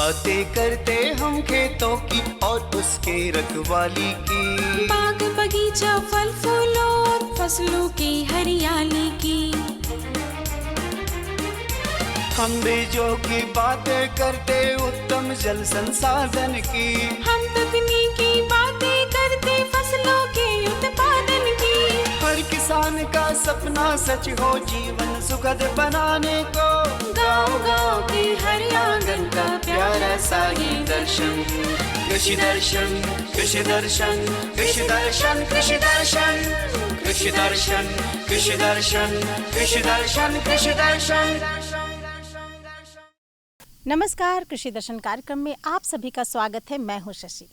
बातें करते हम खेतों की और उसके रखवाली की, बाग बगीचा फल फूलों और फसलों की हरियाली की। हम बीजों की बातें करते उत्तम जल संसाधन की, हम तकनीकी बातें करते फसलों के उत्पादन की। हर किसान का सपना सच हो जीवन सुखद बनाने को, गाँव-गाँव के हर आंगन का प्यारा सा ये दर्शन। कृषि दर्शन, कृषि दर्शन, कृषि दर्शन, कृषि दर्शन, कृषि दर्शन, कृषि दर्शन, कृषि दर्शन, कृषि दर्शन। नमस्कार, कृषि दर्शन कार्यक्रम में आप सभी का स्वागत है। मैं हूं शशि।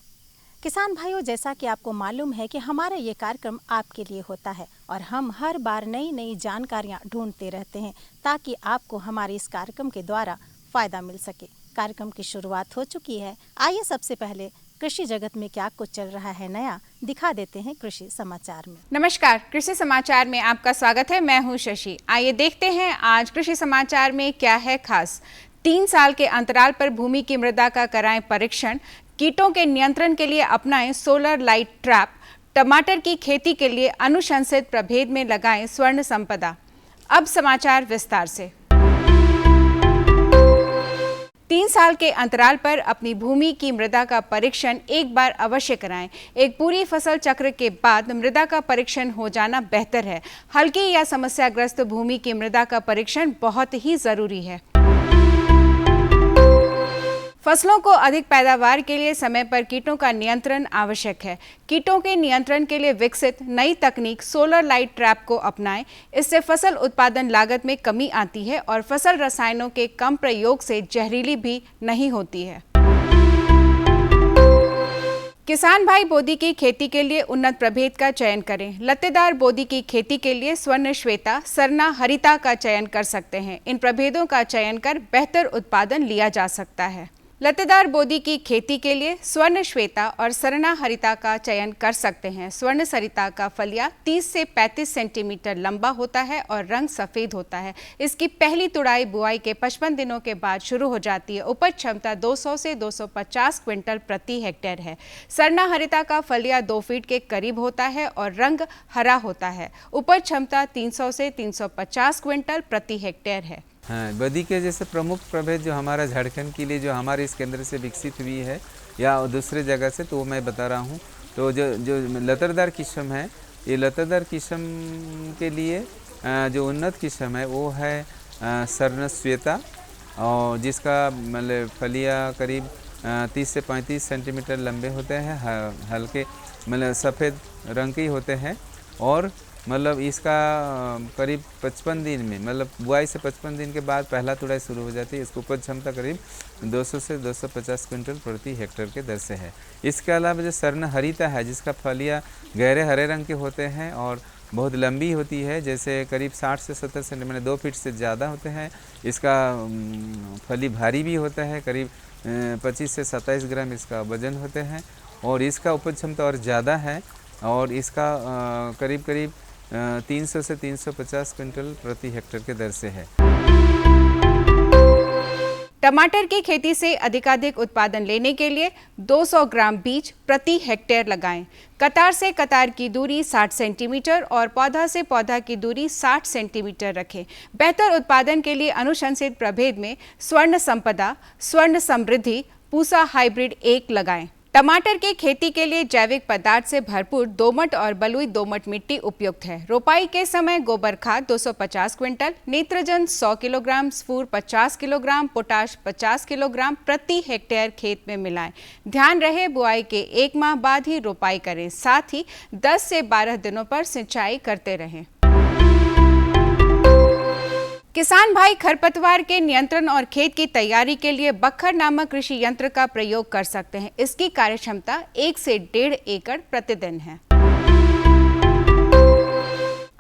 किसान भाइयों, जैसा कि आपको मालूम है कि हमारा ये कार्यक्रम आपके लिए होता है और हम हर बार नई नई जानकारियां ढूंढते रहते हैं ताकि आपको हमारे इस कार्यक्रम के द्वारा फ़ायदा मिल सके। कार्यक्रम की शुरुआत हो चुकी है। आइए सबसे पहले कृषि जगत में क्या कुछ चल रहा है नया दिखा देते हैं कृषि समाचार में। नमस्कार, कृषि समाचार में आपका स्वागत है। मैं हूं शशि। आइए देखते हैं आज कृषि समाचार में क्या है खास। 3 साल के अंतराल पर भूमि की मृदा का कराएं परीक्षण, कीटों के नियंत्रण के लिए अपनाएं सोलर लाइट ट्रैप, टमाटर की खेती के लिए अनुशंसित प्रभेद में लगाएं स्वर्ण संपदा। अब समाचार विस्तार से। 3 साल के अंतराल पर अपनी भूमि की मृदा का परीक्षण एक बार अवश्य कराएं। एक पूरी फसल चक्र के बाद मृदा का परीक्षण हो जाना बेहतर है। हल्की या समस्याग्रस्त भूमि की मृदा का परीक्षण बहुत ही जरूरी है। फसलों को अधिक पैदावार के लिए समय पर कीटों का नियंत्रण आवश्यक है। कीटों के नियंत्रण के लिए विकसित नई तकनीक सोलर लाइट ट्रैप को अपनाएं। इससे फसल उत्पादन लागत में कमी आती है और फसल रसायनों के कम प्रयोग से जहरीली भी नहीं होती है। किसान भाई बोदी की खेती के लिए उन्नत प्रभेद का चयन करें। लत्तेदार बोदी की खेती के लिए स्वर्ण श्वेता, सरना हरिता का चयन कर सकते हैं। इन प्रभेदों का चयन कर बेहतर उत्पादन लिया जा सकता है। लत्तेदार बोदी की खेती के लिए स्वर्ण श्वेता और सरना हरिता का चयन कर सकते हैं। स्वर्ण सरिता का फलिया 30 से 35 सेंटीमीटर लंबा होता है और रंग सफ़ेद होता है। इसकी पहली तुड़ाई बुआई के 55 दिनों के बाद शुरू हो जाती है। उपज क्षमता 200 से 250 क्विंटल प्रति हेक्टेयर है। सरना हरिता का फलिया 2 फीट के करीब होता है और रंग हरा होता है। उपज क्षमता 300 से 350 क्विंटल प्रति हेक्टेयर है। हाँ, बोदी के जैसे प्रमुख प्रभेद जो हमारा झारखंड के लिए जो हमारे इस केंद्र से विकसित हुई है या दूसरे जगह से, तो वो मैं बता रहा हूँ। तो जो लतरदार किस्म है, ये लतरदार किस्म के लिए जो उन्नत किस्म है वो है स्वर्ण श्वेता, और जिसका मतलब फलिया करीब 30 से 35 सेंटीमीटर लंबे होते हैं, हल्के मतलब सफ़ेद रंग के होते हैं, और मतलब इसका करीब 55 दिन में, मतलब बुआई से 55 दिन के बाद पहला तुड़ाई शुरू हो जाती है। इसकी उपज क्षमता करीब 200 से 250 क्विंटल प्रति हेक्टेयर के दर से है। इसके अलावा जो स्वर्ण हरिता है, जिसका फलिया गहरे हरे रंग के होते हैं और बहुत लंबी होती है, जैसे करीब 60 से 70 सेंटीमीटर, 2 फीट से ज़्यादा होते हैं। इसका फली भारी भी होता है, करीब 25 से 27 ग्राम इसका वजन होते हैं, और इसका उपज क्षमता और ज़्यादा है, और इसका करीब 300 से 350 क्विंटल प्रति हेक्टेयर के दर से है। टमाटर की खेती से अधिकाधिक उत्पादन लेने के लिए 200 ग्राम बीज प्रति हेक्टेयर लगाएं। कतार से कतार की दूरी 60 सेंटीमीटर और पौधा से पौधा की दूरी 60 सेंटीमीटर रखें। बेहतर उत्पादन के लिए अनुशंसित प्रभेद में स्वर्ण संपदा, स्वर्ण समृद्धि, पूसा हाइब्रिड 1 लगाएं। टमाटर की खेती के लिए जैविक पदार्थ से भरपूर दोमट और बलुई दोमट मिट्टी उपयुक्त है। रोपाई के समय गोबर खाद 250 क्विंटल, नेत्रजन 100 किलोग्राम, स्फूर 50 किलोग्राम, पोटाश 50 किलोग्राम प्रति हेक्टेयर खेत में मिलाएं। ध्यान रहे बुआई के 1 माह बाद ही रोपाई करें। साथ ही 10 से 12 दिनों पर सिंचाई करते रहें। किसान भाई खरपतवार के नियंत्रण और खेत की तैयारी के लिए बखर नामक कृषि यंत्र का प्रयोग कर सकते हैं। इसकी कार्यक्षमता 1 से 1.5 एकड़ प्रतिदिन है।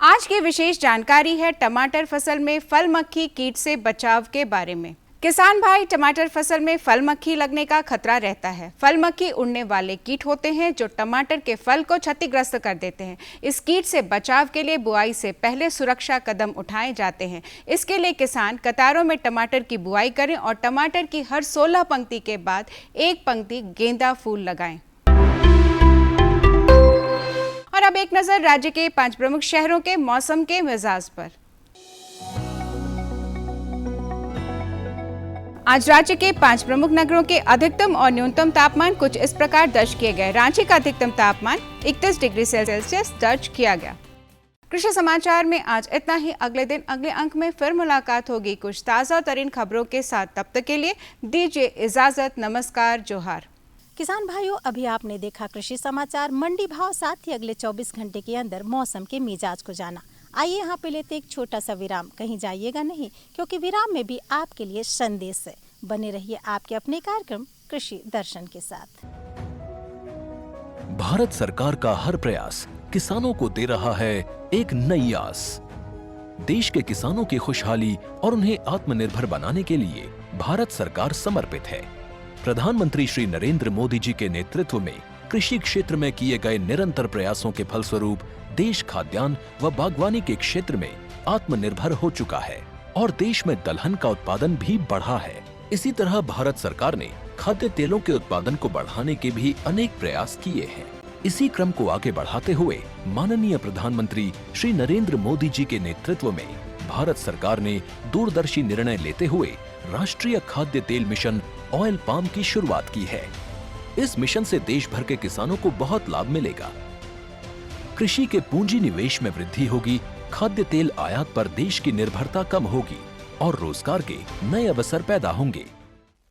आज की विशेष जानकारी है टमाटर फसल में फल मक्खी कीट से बचाव के बारे में। किसान भाई, टमाटर फसल में फल मक्खी लगने का खतरा रहता है। फल मक्खी उड़ने वाले कीट होते हैं जो टमाटर के फल को क्षतिग्रस्त कर देते हैं। इस कीट से बचाव के लिए बुआई से पहले सुरक्षा कदम उठाए जाते हैं। इसके लिए किसान कतारों में टमाटर की बुआई करें और टमाटर की हर 16 पंक्ति के बाद एक पंक्ति गेंदा फूल लगाएं। और अब एक नजर राज्य के 5 प्रमुख शहरों के मौसम के मिजाज पर। आज राज्य के 5 प्रमुख नगरों के अधिकतम और न्यूनतम तापमान कुछ इस प्रकार दर्ज किए गए। रांची का अधिकतम तापमान 31 डिग्री सेल्सियस दर्ज किया गया। कृषि समाचार में आज इतना ही। अगले दिन अगले अंक में फिर मुलाकात होगी कुछ ताज़ा और तरीन खबरों के साथ। तब तक के लिए दीजिए इजाजत। नमस्कार, जोहार। किसान भाइयों, अभी आपने देखा कृषि समाचार, मंडी भाव, साथ ही अगले 24 घंटे के अंदर मौसम के मिजाज को जाना। आइए यहाँ पे लेते एक छोटा सा विराम। कहीं जाइएगा नहीं, क्योंकि विराम में भी आपके लिए संदेश है। बने रहिए आपके अपने कार्यक्रम कृषि दर्शन के साथ। भारत सरकार का हर प्रयास किसानों को दे रहा है एक नई आस। देश के किसानों की खुशहाली और उन्हें आत्मनिर्भर बनाने के लिए भारत सरकार समर्पित है। प्रधानमंत्री श्री नरेंद्र मोदी जी के नेतृत्व में कृषि क्षेत्र में किए गए निरंतर प्रयासों के फलस्वरूप देश खाद्यान्न व बागवानी के क्षेत्र में आत्मनिर्भर हो चुका है और देश में दलहन का उत्पादन भी बढ़ा है। इसी तरह भारत सरकार ने खाद्य तेलों के उत्पादन को बढ़ाने के भी अनेक प्रयास किए हैं। इसी क्रम को आगे बढ़ाते हुए माननीय प्रधानमंत्री श्री नरेंद्र मोदी जी के नेतृत्व में भारत सरकार ने दूरदर्शी निर्णय लेते हुए राष्ट्रीय खाद्य तेल मिशन ऑयल पाम की शुरुआत की है। इस मिशन से देश भर के किसानों को बहुत लाभ मिलेगा। कृषि के पूंजी निवेश में वृद्धि होगी, खाद्य तेल आयात पर देश की निर्भरता कम होगी और रोजगार के नए अवसर पैदा होंगे।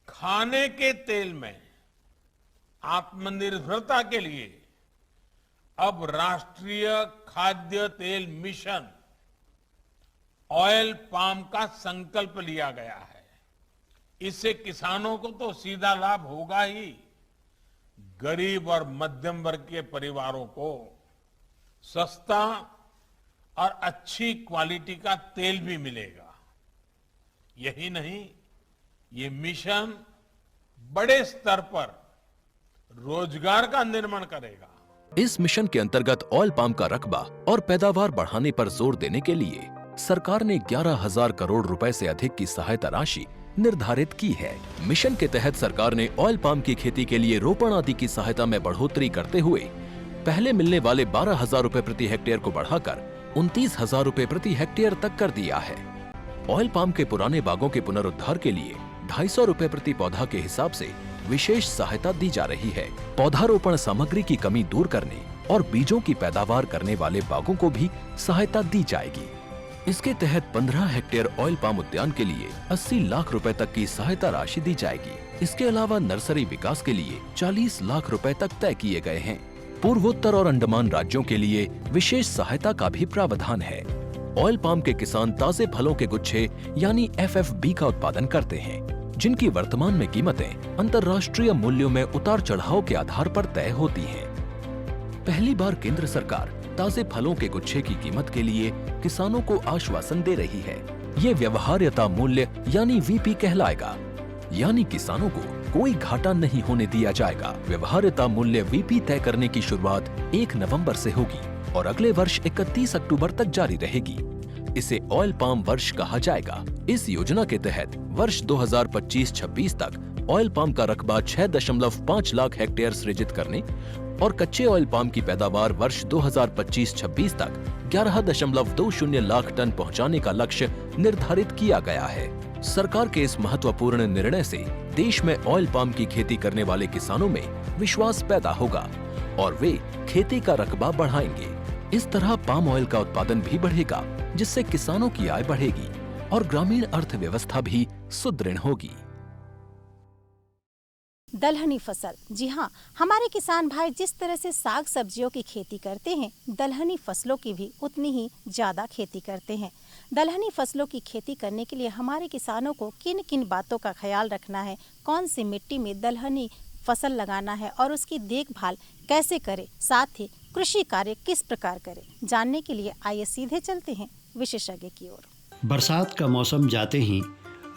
खाने के तेल में आत्मनिर्भरता के लिए अब राष्ट्रीय खाद्य तेल मिशन ऑयल पाम का संकल्प लिया गया है। इससे किसानों को तो सीधा लाभ होगा ही, गरीब और मध्यम वर्ग के परिवारों को सस्ता और अच्छी क्वालिटी का तेल भी मिलेगा। यही नहीं, ये मिशन बड़े स्तर पर रोजगार का निर्माण करेगा। इस मिशन के अंतर्गत ऑयल पाम का रकबा और पैदावार बढ़ाने पर जोर देने के लिए सरकार ने 11,000 करोड़ रुपए से अधिक की सहायता राशि निर्धारित की है। मिशन के तहत सरकार ने ऑयल पाम की खेती के लिए रोपण आदि की सहायता में बढ़ोतरी करते हुए पहले मिलने वाले 12,000 रुपए प्रति हेक्टेयर को बढ़ाकर 29,000 रुपए प्रति हेक्टेयर तक कर दिया है। ऑयल पाम के पुराने बागों के पुनरुद्धार के लिए 250 रुपए प्रति पौधा के हिसाब से विशेष सहायता दी जा रही है। पौधारोपण सामग्री की कमी दूर करने और बीजों की पैदावार करने वाले बागों को भी सहायता दी जाएगी। इसके तहत 15 हेक्टेयर ऑयल पाम उद्यान के लिए 80 लाख रुपए तक की सहायता राशि दी जाएगी। इसके अलावा नर्सरी विकास के लिए 40 लाख रुपए तक तय किए गए हैं। पूर्वोत्तर और अंडमान राज्यों के लिए विशेष सहायता का भी प्रावधान है। ऑयल पाम के किसान ताजे फलों के गुच्छे यानी FFB का उत्पादन करते हैं, जिनकी वर्तमान में कीमतें अंतर्राष्ट्रीय मूल्यों में उतार चढ़ाव के आधार पर तय होती हैं। पहली बार केंद्र सरकार ताजे फलों के गुच्छे की कीमत के लिए किसानों को आश्वासन दे रही है। ये व्यवहार्यता मूल्य यानी VP कहलाएगा, यानी किसानों को कोई घाटा नहीं होने दिया जाएगा। व्यवहार्यता मूल्य VP तय करने की शुरुआत 1 नवंबर से होगी और अगले वर्ष 31 अक्टूबर तक जारी रहेगी। इसे ऑयल पाम वर्ष कहा जाएगा। इस योजना के तहत वर्ष 2025-26 तक ऑयल पाम का रकबा 6.5 लाख हेक्टेयर सृजित करने और कच्चे ऑयल पाम की पैदावार वर्ष 2025-26 तक 11.20 लाख टन पहुंचाने का लक्ष्य निर्धारित किया गया है। सरकार के इस महत्वपूर्ण निर्णय से देश में ऑयल पाम की खेती करने वाले किसानों में विश्वास पैदा होगा और वे खेती का रकबा बढ़ाएंगे। इस तरह पाम ऑयल का उत्पादन भी बढ़ेगा, जिससे किसानों की आय बढ़ेगी और ग्रामीण अर्थव्यवस्था भी सुदृढ़ होगी। दलहनी फसल, जी हाँ, हमारे किसान भाई जिस तरह से साग सब्जियों की खेती करते हैं, दलहनी फसलों की भी उतनी ही ज़्यादा खेती करते हैं। दलहनी फसलों की खेती करने के लिए हमारे किसानों को किन किन बातों का ख्याल रखना है, कौन सी मिट्टी में दलहनी फसल लगाना है और उसकी देखभाल कैसे करें, साथ ही कृषि कार्य किस प्रकार करें, जानने के लिए आइए सीधे चलते हैं विशेषज्ञ की ओर। बरसात का मौसम जाते ही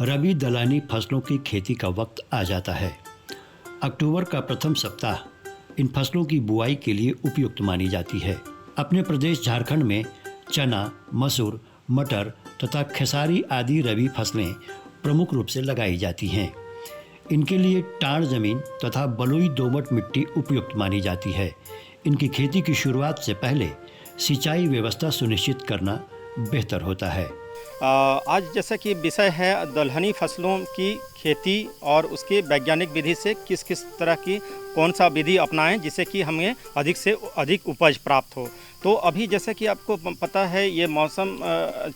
रबी दलहनी फसलों की खेती का वक्त आ जाता है। अक्टूबर का प्रथम सप्ताह इन फसलों की बुआई के लिए उपयुक्त मानी जाती है। अपने प्रदेश झारखंड में चना, मसूर, मटर तथा खेसारी आदि रबी फसलें प्रमुख रूप से लगाई जाती हैं। इनके लिए टाण जमीन तथा बलुई दोमट मिट्टी उपयुक्त मानी जाती है। इनकी खेती की शुरुआत से पहले सिंचाई व्यवस्था सुनिश्चित करना बेहतर होता है। आज जैसा कि विषय है दलहनी फसलों की खेती और उसकी वैज्ञानिक विधि से किस किस तरह की कौन सा विधि अपनाएं जिससे कि हमें अधिक से अधिक उपज प्राप्त हो। तो अभी जैसा कि आपको पता है ये मौसम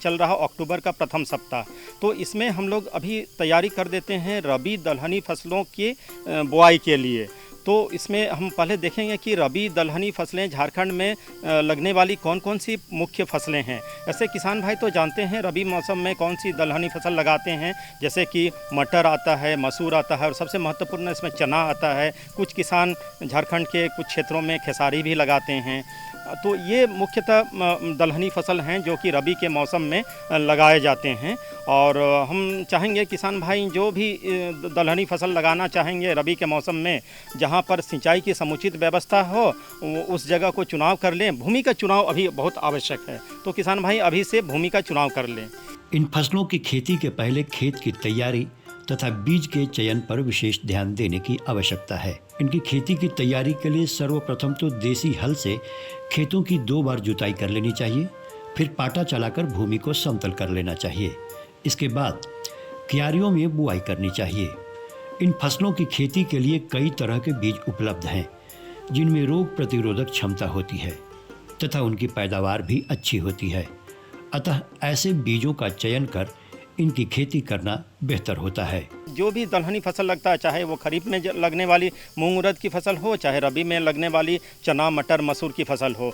चल रहा अक्टूबर का प्रथम सप्ताह, तो इसमें हम लोग अभी तैयारी कर देते हैं रबी दलहनी फसलों की बुआई के लिए। तो इसमें हम पहले देखेंगे कि रबी दलहनी फसलें झारखंड में लगने वाली कौन कौन सी मुख्य फसलें हैं। ऐसे किसान भाई तो जानते हैं रबी मौसम में कौन सी दलहनी फसल लगाते हैं, जैसे कि मटर आता है, मसूर आता है और सबसे महत्वपूर्ण इसमें चना आता है। कुछ किसान झारखंड के कुछ क्षेत्रों में खेसारी भी लगाते हैं। तो ये मुख्यतः दलहनी फसल हैं जो कि रबी के मौसम में लगाए जाते हैं। और हम चाहेंगे किसान भाई जो भी दलहनी फसल लगाना चाहेंगे रबी के मौसम में, जहाँ पर सिंचाई की समुचित व्यवस्था हो उस जगह को चुनाव कर लें। भूमि का चुनाव अभी बहुत आवश्यक है, तो किसान भाई अभी से भूमि का चुनाव कर लें। इन फसलों की खेती के पहले खेत की तैयारी तथा बीज के चयन पर विशेष ध्यान देने की आवश्यकता है। इनकी खेती की तैयारी के लिए सर्वप्रथम तो देसी हल से खेतों की 2 बार जुताई कर लेनी चाहिए, फिर पाटा चलाकर भूमि को समतल कर लेना चाहिए। इसके बाद क्यारियों में बुआई करनी चाहिए। इन फसलों की खेती के लिए कई तरह के बीज उपलब्ध हैं जिनमें रोग प्रतिरोधक क्षमता होती है तथा उनकी पैदावार भी अच्छी होती है। अतः ऐसे बीजों का चयन कर इनकी खेती करना बेहतर होता है। जो भी दलहनी फसल लगता है, चाहे वो खरीफ में लगने वाली मूंग उड़द की फसल हो, चाहे रबी में लगने वाली चना मटर मसूर की फसल हो,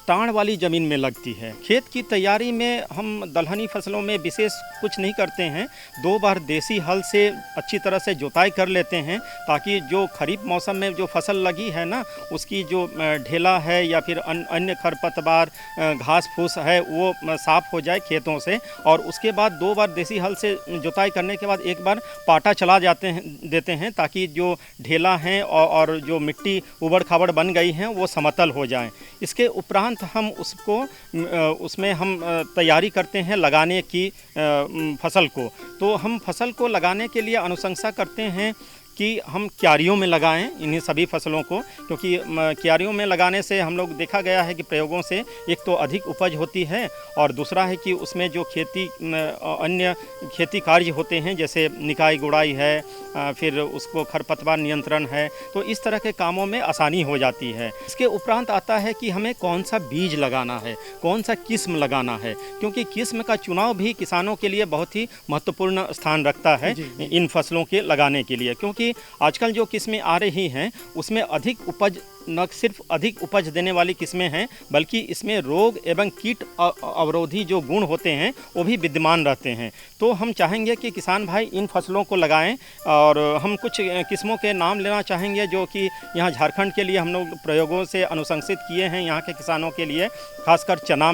टाण वाली ज़मीन में लगती है। खेत की तैयारी में हम दलहनी फसलों में विशेष कुछ नहीं करते हैं। 2 बार देसी हल से अच्छी तरह से जुताई कर लेते हैं ताकि जो खरीफ मौसम में जो फसल लगी है ना, उसकी जो ढेला है या फिर अन्य खरपतवार घास फूस है वो साफ़ हो जाए खेतों से। और उसके बाद 2 बार देसी हल से जुताई करने के बाद एक बार पाटा चला देते हैं ताकि जो ढेला हैं और जो मिट्टी उबड़ खाबड़ बन गई हैं वो समतल हो जाएं। इसके उपरांत हम उसमें हम तैयारी करते हैं लगाने की फसल को। तो हम फसल को लगाने के लिए अनुशंसा करते हैं कि हम क्यारियों में लगाएं इन्हीं सभी फसलों को, क्योंकि क्यारियों में लगाने से हम लोग देखा गया है कि प्रयोगों से एक तो अधिक उपज होती है और दूसरा है कि उसमें जो अन्य खेती कार्य होते हैं जैसे निकाई गुड़ाई है, फिर उसको खरपतवार नियंत्रण है, तो इस तरह के कामों में आसानी हो जाती है। इसके उपरांत आता है कि हमें कौन सा बीज लगाना है, कौन सा किस्म लगाना है, क्योंकि किस्म का चुनाव भी किसानों के लिए बहुत ही महत्वपूर्ण स्थान रखता है इन फसलों के लगाने के लिए। क्योंकि आजकल जो किस्में आ रही हैं उसमें अधिक उपज, न सिर्फ अधिक उपज देने वाली किस्में हैं बल्कि इसमें रोग एवं कीट अवरोधी जो गुण होते हैं वो भी विद्यमान रहते हैं। तो हम चाहेंगे कि किसान भाई इन फसलों को लगाएं और हम कुछ किस्मों के नाम लेना चाहेंगे जो कि यहाँ झारखंड के लिए हम लोग प्रयोगों से अनुशंसित किए हैं यहाँ के किसानों के लिए। खासकर चना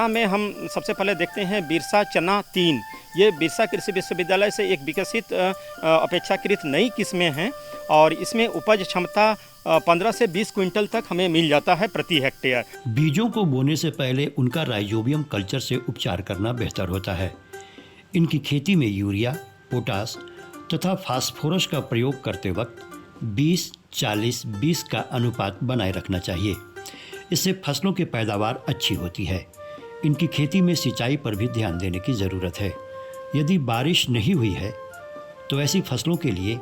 में हम सबसे पहले देखते हैं बिरसा चना 3। ये बिरसा कृषि विश्वविद्यालय से एक विकसित अपेक्षाकृत नई किस्में हैं और इसमें उपज क्षमता 15 से 20 क्विंटल तक हमें मिल जाता है प्रति हेक्टेयर। बीजों को बोने से पहले उनका राइजोबियम कल्चर से उपचार करना बेहतर होता है। इनकी खेती में यूरिया, पोटास तथा फास्फोरस का प्रयोग करते वक्त 20-40-20 का अनुपात बनाए रखना चाहिए। इससे फसलों की पैदावार अच्छी होती है। इनकी खेती में सिंचाई पर भी ध्यान देने की ज़रूरत है। यदि बारिश नहीं हुई है तो ऐसी फसलों के लिए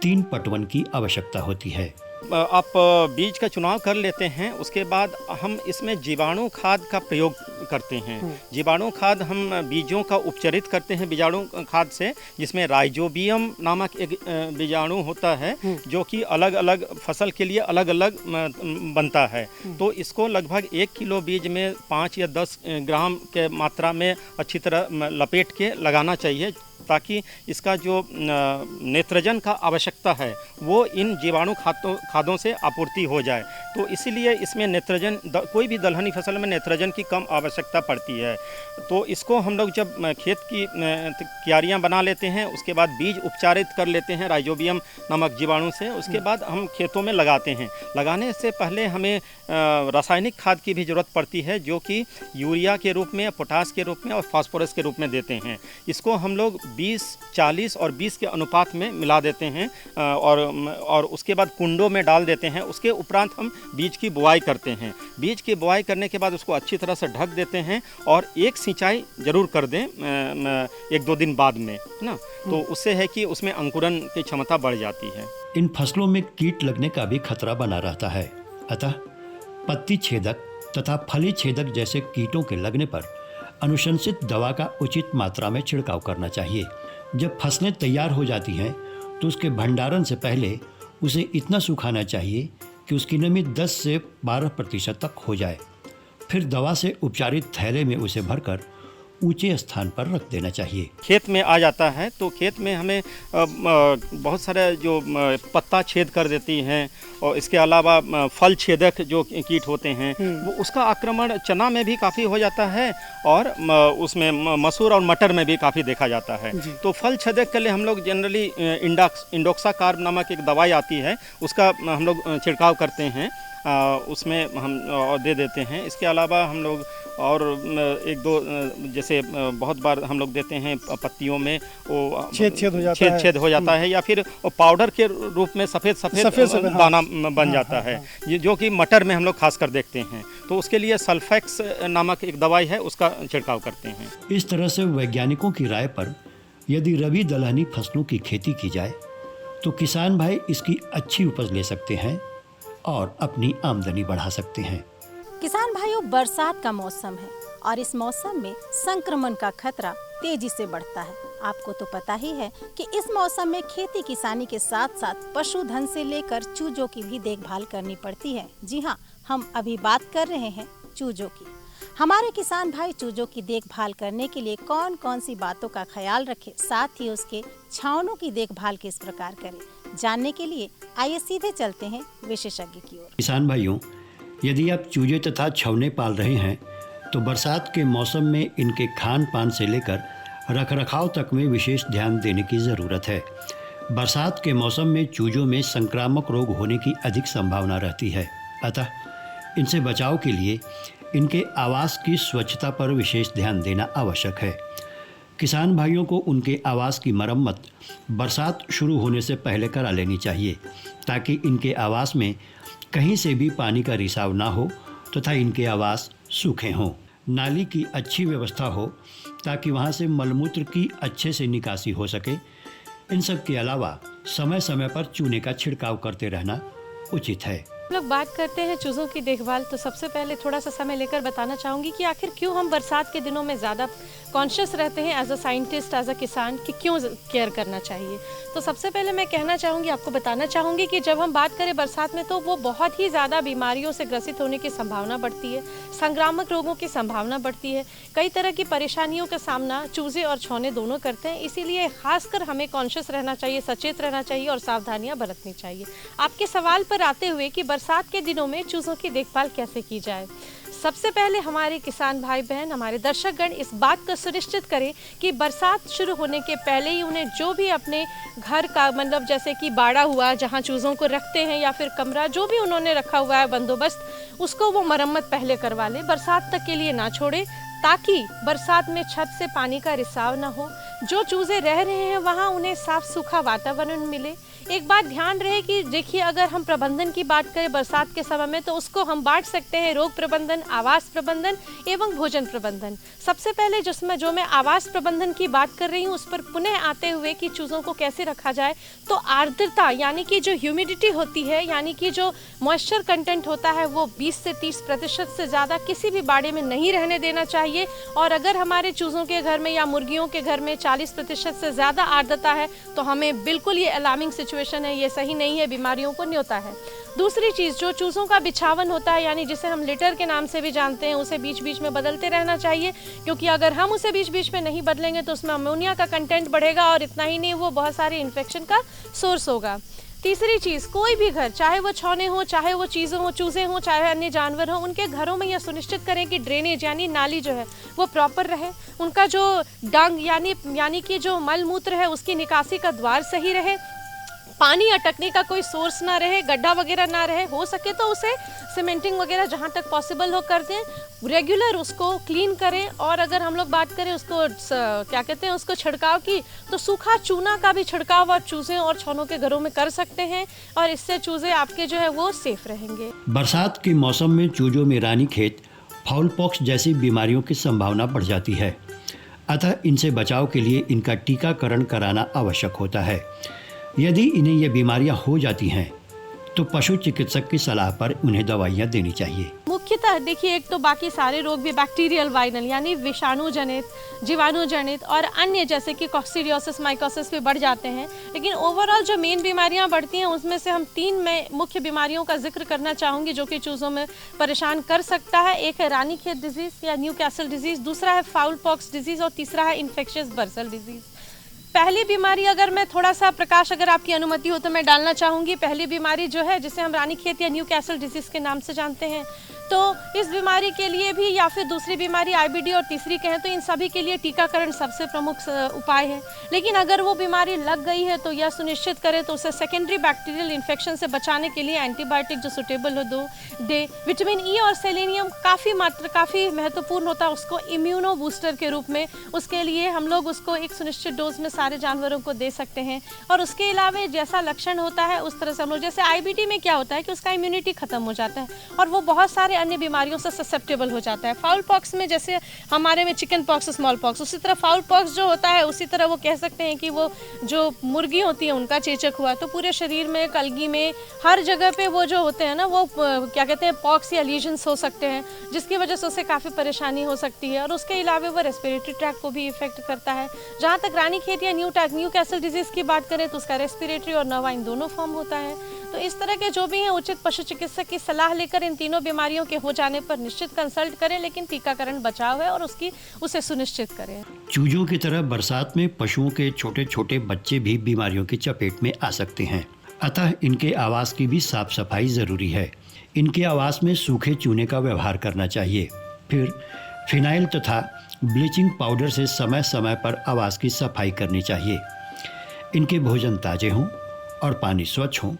3 पटवन की आवश्यकता होती है। आप बीज का चुनाव कर लेते हैं, उसके बाद हम इसमें जीवाणु खाद का प्रयोग करते हैं। जीवाणु खाद हम बीजों का उपचरित करते हैं बीजाणु खाद से, जिसमें राइजोबियम नामक एक बीजाणु होता है जो कि अलग अलग फसल के लिए अलग अलग बनता है। तो इसको लगभग 1 किलो बीज में 5 या 10 ग्राम के मात्रा में अच्छी तरह लपेट के लगाना चाहिए ताकि इसका जो नेत्रजन का आवश्यकता है वो इन जीवाणु खादों से आपूर्ति हो जाए। तो इसीलिए इसमें नेत्रजन कोई भी दलहनी फसल में नेत्रजन की कम आवश्यकता पड़ती है। तो इसको हम लोग जब खेत की क्यारियाँ बना लेते हैं, उसके बाद बीज उपचारित कर लेते हैं राइजोबियम नामक जीवाणु से, उसके बाद हम खेतों में लगाते हैं। लगाने से पहले हमें रासायनिक खाद की भी ज़रूरत पड़ती है, जो कि यूरिया के रूप में, पोटास के रूप में और फास्फोरस के रूप में देते हैं। इसको हम लोग 20, 40 और 20 के अनुपात में मिला देते हैं और उसके बाद कुंडों में डाल देते हैं। उसके उपरांत हम बीज की बुआई करते हैं। बीज की बुआई करने के बाद उसको अच्छी तरह से ढक देते हैं और एक सिंचाई ज़रूर कर दें 1-2 दिन बाद में, है ना। तो उससे है कि उसमें अंकुरन की क्षमता बढ़ जाती है। इन फसलों में कीट लगने का भी खतरा बना रहता है, अतः पत्ती छेदक तथा फली छेदक जैसे कीटों के लगने पर अनुशंसित दवा का उचित मात्रा में छिड़काव करना चाहिए। जब फसलें तैयार हो जाती हैं तो उसके भंडारण से पहले उसे इतना सुखाना चाहिए कि उसकी नमी 10 से 12% तक हो जाए। फिर दवा से उपचारित थैले में उसे भरकर ऊंचे स्थान पर रख देना चाहिए। खेत में आ जाता है तो खेत में हमें बहुत सारे जो पत्ता छेद कर देती हैं और इसके अलावा फल छेदक जो कीट होते हैं वो उसका आक्रमण चना में भी काफ़ी हो जाता है और उसमें मसूर और मटर में भी काफ़ी देखा जाता है। तो फल छेदक के लिए हम लोग जनरली इंडोक्साकार्ब नामक एक दवाई आती है, उसका हम लोग छिड़काव करते हैं, उसमें हम दे देते हैं। इसके अलावा हम लोग और 1-2 जैसे बहुत बार हम लोग देते हैं पत्तियों में वो छेद हो जाता है या फिर पाउडर के रूप में सफ़ेद दाना बन जाता है, जो कि मटर में हम लोग खासकर देखते हैं। तो उसके लिए सल्फेक्स नामक एक दवाई है, उसका छिड़काव करते हैं। इस तरह से वैज्ञानिकों की राय पर यदि रबी दलहनी फसलों की खेती की जाए तो किसान भाई इसकी अच्छी उपज ले सकते हैं और अपनी आमदनी बढ़ा सकते हैं। किसान भाइयों, बरसात का मौसम है और इस मौसम में संक्रमण का खतरा तेजी से बढ़ता है। आपको तो पता ही है कि इस मौसम में खेती किसानी के साथ साथ पशुधन से लेकर चूजों की भी देखभाल करनी पड़ती है। जी हाँ, हम अभी बात कर रहे हैं चूजों की। हमारे किसान भाई चूजों की देखभाल करने के लिए कौन कौन सी बातों का ख्याल रखें, साथ ही उसके छावनों की देखभाल किस प्रकार करें, जानने के लिए आइए सीधे चलते हैं विशेषज्ञ की ओर। किसान भाइयों, यदि आप चूजे तथा छौने पाल रहे हैं तो बरसात के मौसम में इनके खान पान से लेकर रखरखाव तक में विशेष ध्यान देने की ज़रूरत है। बरसात के मौसम में चूजों में संक्रामक रोग होने की अधिक संभावना रहती है, अतः इनसे बचाव के लिए इनके आवास की स्वच्छता पर विशेष ध्यान देना आवश्यक है। किसान भाइयों को उनके आवास की मरम्मत बरसात शुरू होने से पहले करा लेनी चाहिए, ताकि इनके आवास में कहीं से भी पानी का रिसाव ना हो तथा इनके आवास सूखे हों। नाली की अच्छी व्यवस्था हो ताकि वहाँ से मलमूत्र की अच्छे से निकासी हो सके। इन सब के अलावा समय समय पर चूने का छिड़काव करते रहना उचित है। हम लोग बात करते हैं चूज़ों की देखभाल, तो सबसे पहले थोड़ा सा समय लेकर बताना चाहूँगी कि आखिर क्यों हम बरसात के दिनों में ज़्यादा कॉन्शियस रहते हैं as a scientist, as a किसान, कि क्यों केयर करना चाहिए। तो सबसे पहले मैं कहना चाहूँगी, आपको बताना चाहूँगी कि जब हम बात करें बरसात में तो वो बहुत ही ज़्यादा बीमारियों से ग्रसित होने की संभावना बढ़ती है, संक्रामक रोगों की संभावना बढ़ती है, कई तरह की परेशानियों का सामना चूजे और छौने दोनों करते हैं। इसीलिए खासकर हमें कॉन्शियस रहना चाहिए, सचेत रहना चाहिए और सावधानियाँ बरतनी चाहिए। आपके सवाल पर आते हुए कि बरसात के दिनों में चूज़ों की देखभाल कैसे की जाए, सबसे पहले हमारे किसान भाई बहन, हमारे दर्शकगण इस बात को सुनिश्चित करें कि बरसात शुरू होने के पहले ही उन्हें जो भी अपने घर का मतलब जैसे कि बाड़ा हुआ जहां चूज़ों को रखते हैं या फिर कमरा जो भी उन्होंने रखा हुआ है बंदोबस्त, उसको वो मरम्मत पहले करवा लें, बरसात तक के लिए ना छोड़ें, ताकि बरसात में छत से पानी का रिसाव ना हो। जो चूज़े रह रहे हैं वहाँ उन्हें साफ सूखा वातावरण मिले। एक बात ध्यान रहे कि देखिए, अगर हम प्रबंधन की बात करें बरसात के समय में तो उसको हम बांट सकते हैं रोग प्रबंधन, आवास प्रबंधन एवं भोजन प्रबंधन। सबसे पहले जो मैं आवास प्रबंधन की बात कर रही हूँ उस पर पुनः आते हुए कि चूज़ों को कैसे रखा जाए, तो आर्द्रता यानी कि जो ह्यूमिडिटी होती है, यानी कि जो मॉइस्चर कंटेंट होता है, वो 20 से 30% से ज़्यादा किसी भी बाड़े में नहीं रहने देना चाहिए। और अगर हमारे चूज़ों के घर में या मुर्गियों के घर में 40% से ज़्यादा आर्द्रता है तो हमें बिल्कुल ये अलार्मिंग सिचुएशन है, ये सही नहीं है, बीमारियों को न्योता है। दूसरी चीज़, जो चूज़ों का बिछावन होता है, यानी जिसे हम लिटर के नाम से भी जानते हैं, उसे बीच बीच में बदलते रहना चाहिए, क्योंकि अगर हम उसे बीच बीच में नहीं बदलेंगे तो उसमें अमोनिया का कंटेंट बढ़ेगा और इतना ही नहीं, वो बहुत सारे इन्फेक्शन का सोर्स होगा। तीसरी चीज़, कोई भी घर, चाहे वो छौने हो, चाहे वो चूज़े हों, चाहे अन्य जानवर हों, उनके घरों में यह सुनिश्चित करें कि ड्रेनेज यानी नाली जो है वो प्रॉपर रहे, उनका जो डंग यानी कि जो मल मूत्र है उसकी निकासी का द्वार सही रहे, पानी अटकने का कोई सोर्स ना रहे, गड्ढा वगैरह ना रहे, हो सके तो उसे सीमेंटिंग वगैरह जहाँ तक पॉसिबल हो कर दें, रेगुलर उसको क्लीन करें। और अगर हम लोग बात करें उसको क्या कहते हैं उसको छिड़काव की, तो सूखा चूना का भी छिड़काव आप चूज़े और छौनों के घरों में कर सकते हैं और इससे चूज़े आपके जो है वो सेफ रहेंगे। बरसात के मौसम में चूजों में रानीखेत, फाउल पॉक्स जैसी बीमारियों की संभावना बढ़ जाती है, अतः इनसे बचाव के लिए इनका टीकाकरण कराना आवश्यक होता है। यदि इन्हें ये बीमारियां हो जाती हैं तो पशु चिकित्सक की सलाह पर उन्हें दवाइयां देनी चाहिए। मुख्यतः देखिए, एक तो बाकी सारे रोग भी बैक्टीरियल वायरल यानी विषाणु जनित, जीवाणु जनित और अन्य जैसे कि कॉक्सीडियोसिस, माइकोसिस भी बढ़ जाते हैं, लेकिन ओवरऑल जो मेन बीमारियां बढ़ती हैं उसमें से हम 3 मुख्य बीमारियों का जिक्र करना चाहूँगी जो कि चूज़ों में परेशान कर सकता है। एक है रानीखेत डिजीज़ या न्यूकैसल डिजीज़, दूसरा है फाउल पॉक्स डिजीज़ और तीसरा है इन्फेक्शियस बर्सल डिजीज़। पहली बीमारी, अगर मैं थोड़ा सा प्रकाश अगर आपकी अनुमति हो तो मैं डालना चाहूँगी। पहली बीमारी जो है जिसे हम रानीखेत या न्यूकैसल डिजीज़ के नाम से जानते हैं, तो इस बीमारी के लिए भी या फिर दूसरी बीमारी IBD और तीसरी कहें तो इन सभी के लिए टीकाकरण सबसे प्रमुख उपाय है। लेकिन अगर वो बीमारी लग गई है तो यह सुनिश्चित करें तो उसे सेकेंडरी बैक्टीरियल इन्फेक्शन से बचाने के लिए एंटीबायोटिक जो सुटेबल हो दे। विटामिन E और सेलेनियम काफ़ी महत्वपूर्ण होता है, उसको इम्यूनो बूस्टर के रूप में, उसके लिए हम लोग उसको एक सुनिश्चित डोज में सारे जानवरों को दे सकते हैं। और उसके अलावा जैसा लक्षण होता है उस तरह से हम लोग, जैसे IBD में क्या होता है कि उसका इम्यूनिटी खत्म हो जाता है और वो बहुत सारे अन्य बीमारियों से ससेप्टेबल हो जाता है। फाउल पॉक्स में जैसे हमारे में चिकन पॉक्स, स्मॉल पॉक्स, उसी तरह फाउल पॉक्स जो होता है उसी तरह वो कह सकते हैं कि वो जो मुर्गी होती है उनका चेचक हुआ तो पूरे शरीर में, कलगी में, हर जगह पे वो जो होते हैं ना वो क्या कहते हैं पॉक्स या लीजन्स हो सकते हैं, जिसकी वजह से उसे काफ़ी परेशानी हो सकती है। और उसके अलावा वो रेस्पिरेटरी ट्रैक्ट को भी इफेक्ट करता है। जहाँ तक रानीखेत या न्यूकैसल डिजीज़ की बात करें तो उसका रेस्पिरेटरी और नर्वाइन दोनों फॉर्म होता है। तो इस तरह के जो भी हैं उचित पशु चिकित्सक की सलाह लेकर इन तीनों बीमारियों के हो जाने पर निश्चित कंसल्ट करें, लेकिन टीकाकरण बचाव है और उसे सुनिश्चित करें। चूजों की तरह बरसात में पशुओं के छोटे छोटे बच्चे भी बीमारियों की चपेट में आ सकते हैं, अतः इनके आवास की भी साफ सफाई जरूरी है। इनके आवास में सूखे चूने का व्यवहार करना चाहिए। फिर फिनाइल तथा ब्लीचिंग पाउडर से समय समय पर आवास की सफाई करनी चाहिए। इनके भोजन ताजे हों और पानी स्वच्छ हो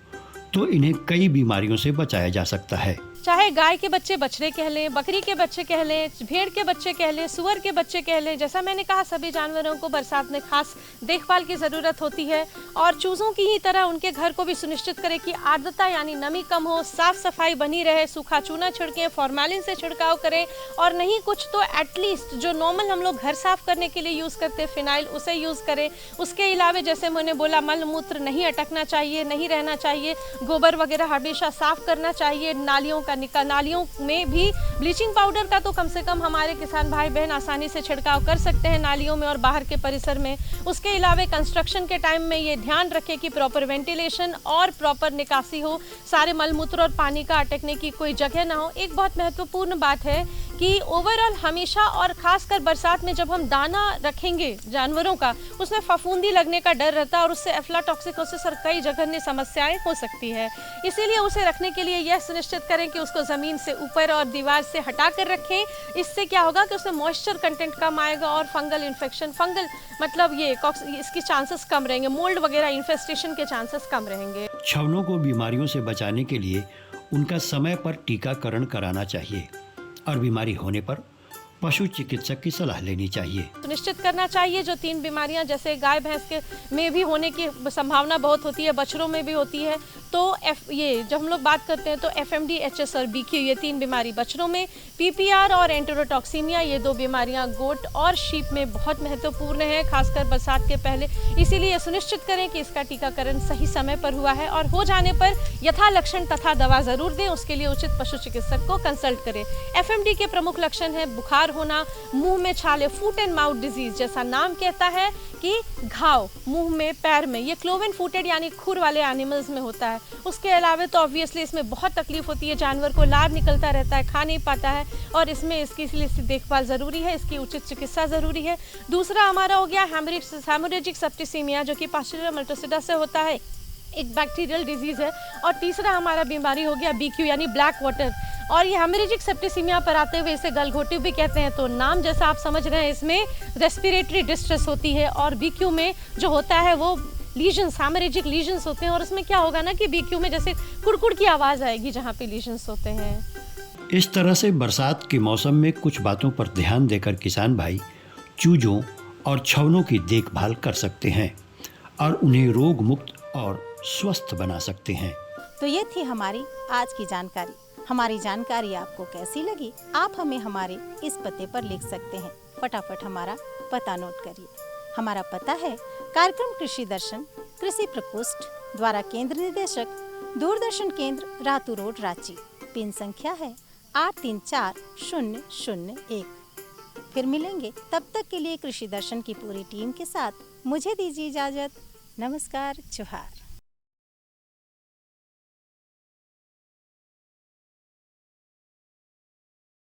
तो इन्हें कई बीमारियों से बचाया जा सकता है। चाहे गाय के बच्चे बछड़े कह लें, बकरी के बच्चे कह लें, भेड़ के बच्चे कह लें, सुअर के बच्चे कह लें, जैसा मैंने कहा सभी जानवरों को बरसात में खास देखभाल की ज़रूरत होती है। और चूज़ों की ही तरह उनके घर को भी सुनिश्चित करें कि आर्द्रता यानी नमी कम हो, साफ सफाई बनी रहे, सूखा चूना छिड़कें, फॉर्मेलिन से छिड़काव करें और नहीं कुछ तो एटलीस्ट जो नॉर्मल हम लोग घर साफ करने के लिए यूज़ करते हैं फिनाइल, उसे यूज़ करें। उसके अलावा जैसे मैंने बोला मल मूत्र नहीं अटकना चाहिए, नहीं रहना चाहिए, गोबर वगैरह हमेशा साफ करना चाहिए। नालियों में भी ब्लीचिंग पाउडर का तो कम से कम हमारे किसान भाई बहन आसानी से छिड़काव कर सकते हैं नालियों में और बाहर के परिसर में। उसके अलावा कंस्ट्रक्शन के टाइम में ये ध्यान रखें कि प्रॉपर वेंटिलेशन और प्रॉपर निकासी हो, सारे मलमूत्र और पानी का अटकने की कोई जगह ना हो। एक बहुत महत्वपूर्ण बात है कि ओवरऑल हमेशा और खासकर बरसात में जब हम दाना रखेंगे जानवरों का, उसमें फफूंदी लगने का डर रहता है और उससे एफ्लाटॉक्सिकोसिस और कई जघन्य समस्याएं हो सकती है। इसीलिए उसे रखने के लिए यह सुनिश्चित करें कि उसको ज़मीन से ऊपर और दीवार से हटा कर रखें। इससे क्या होगा कि उसमें मॉइस्चर कंटेंट कम आएगा और फंगल इन्फेक्शन, मतलब इसकी चांसेस कम रहेंगे, मोल्ड वगैरह इन्फेस्टेशन के चांसेस कम रहेंगे। छौनों को बीमारियों से बचाने के लिए उनका समय पर टीकाकरण कराना चाहिए और बीमारी होने पर पशु चिकित्सक की सलाह लेनी चाहिए। सुनिश्चित करना चाहिए जो 3 बीमारियां जैसे गाय भैंस के में भी होने की संभावना बहुत होती है, बछड़ों में भी होती है, तो ये जब हम लोग बात करते हैं तो FMD, HS और BQ ये 3 बीमारी बछड़ों में, PPR और एंटेरोटॉक्सीमिया ये 2 बीमारियां गोट और शीप में बहुत महत्वपूर्ण है, खासकर बरसात के पहले। इसीलिए सुनिश्चित करें कि इसका टीकाकरण सही समय पर हुआ है और हो जाने पर यथा लक्षण तथा दवा जरूर दें। उसके लिए उचित पशु चिकित्सक को कंसल्ट करें। FMD के प्रमुख लक्षण है बुखार बुखार होना, मुंह में छाले, फुट एंड माउथ डिजीज, जैसा नाम कहता है कि घाव मुंह में, पैर में, ये क्लोवन फुटेड यानी खुर वाले एनिमल्स में होता है। उसके अलावा तो ऑब्वियसली इसमें बहुत तकलीफ होती है, जानवर को लार निकलता रहता है, खा नहीं पाता है, और इसमें इसकी इसलिए देखभाल ज़रूरी है, इसकी उचित चिकित्सा ज़रूरी है। दूसरा हमारा हो गया हेमोरेजिक सेप्टिसीमिया, जो कि पास्चुलर मल्टोसिडा से होता है, एक बैक्टीरियल डिजीज़ है। और तीसरा हमारा बीमारी हो गया BQ यानी ब्लैक वाटर, और ये हेमोरेजिक सेप्टिसीमिया पर आते हुए इसे गलघोटू भी कहते हैं। तो नाम जैसा आप समझ रहे हैं, इसमें रेस्पिरेटरी डिस्ट्रेस होती है, और BQ में जो होता है वो लीजन्स, हेमोरेजिक लीजन्स होते हैं, और उसमें क्या होगा ना कि BQ में जैसे कुड़कुड़ की आवाज़ आएगी जहाँ पे लीजन्स होते हैं। इस तरह से बरसात के मौसम में कुछ बातों पर ध्यान देकर किसान भाई चूजों और छवनों की देखभाल कर सकते हैं और उन्हें रोग मुक्त और स्वस्थ बना सकते हैं। तो ये थी हमारी आज की जानकारी। हमारी जानकारी आपको कैसी लगी, आप हमें हमारे इस पते पर लिख सकते हैं। फटाफट हमारा पता नोट करिए। हमारा पता है कार्यक्रम कृषि दर्शन, कृषि प्रकोष्ठ द्वारा केंद्र निदेशक, दूरदर्शन केंद्र, रातू रोड, रांची। पिन संख्या है 834001। फिर मिलेंगे, तब तक के लिए कृषि दर्शन की पूरी टीम के साथ मुझे दीजिए इजाजत। नमस्कार, जोहार।